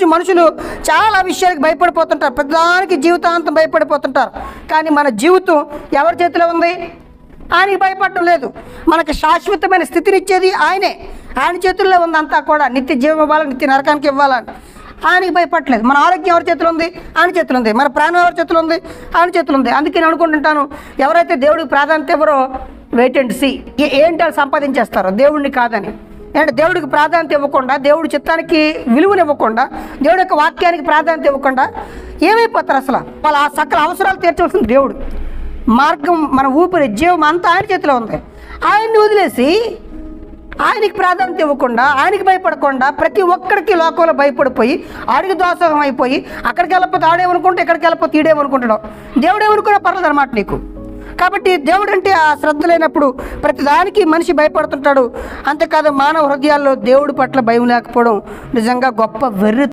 ఈరోజు మనుషులు చాలా విషయాలకు భయపడిపోతుంటారు, ప్రతిదానికి జీవితాంతం భయపడిపోతుంటారు. కానీ మన జీవితం ఎవరి చేతిలో ఉంది? ఆయనకి భయపడటం లేదు. మనకి శాశ్వతమైన స్థితినిచ్చేది ఆయనే. ఆయన చేతుల్లో ఉంది అంతా కూడా. నిత్య జీవం ఇవ్వాలని, నిత్య నరకానికి ఇవ్వాలని ఆయనకి భయపడలేదు. మన ఆరోగ్యం ఎవరి చేతిలో ఉంది? ఆయన చేతిలో ఉంది. మన ప్రాణం ఎవరి చేతిలో ఉంది? ఆయన చేతిలో ఉంది. అందుకే నేను అనుకుంటుంటాను, ఎవరైతే దేవుడికి ప్రాధాన్యత ఎవరో వెయిట్ అండ్ సీ. ఏంటి వాళ్ళు సంపాదించేస్తారో దేవుడిని కాదని. అంటే దేవుడికి ప్రాధాన్యత ఇవ్వకుండా, దేవుడి చిత్తానికి విలువనివ్వకుండా, దేవుడి యొక్క వాక్యానికి ప్రాధాన్యత ఇవ్వకుండా ఏమైపోతారు? అసలు వాళ్ళ ఆ సకల అవసరాలు తీర్చవలసింది దేవుడు. మార్గం, మన ఊపిరి, జీవం అంతా ఆయన చేతిలో ఉంది. ఆయన్ని వదిలేసి ఆయనకి ప్రాధాన్యత ఇవ్వకుండా, ఆయనకి భయపడకుండా ప్రతి ఒక్కడికి లోకంలో భయపడిపోయి ఆడికి దోషం అయిపోయి, అక్కడికి వెళ్ళకపోతే ఆడేమనుకుంటే, ఇక్కడికి వెళ్ళకపోతే ఈడేమనుకుంటాడు. దేవుడేమనుకున్నా పర్లేదు అనమాట నీకు. కాబట్టి దేవుడు అంటే ఆ శ్రద్ధ లేనప్పుడు ప్రతిదానికి మనిషి భయపడుతుంటాడు. అంతేకాదు, మానవ హృదయాల్లో దేవుడి పట్ల భయం లేకపోవడం నిజంగా గొప్ప వెర్రి.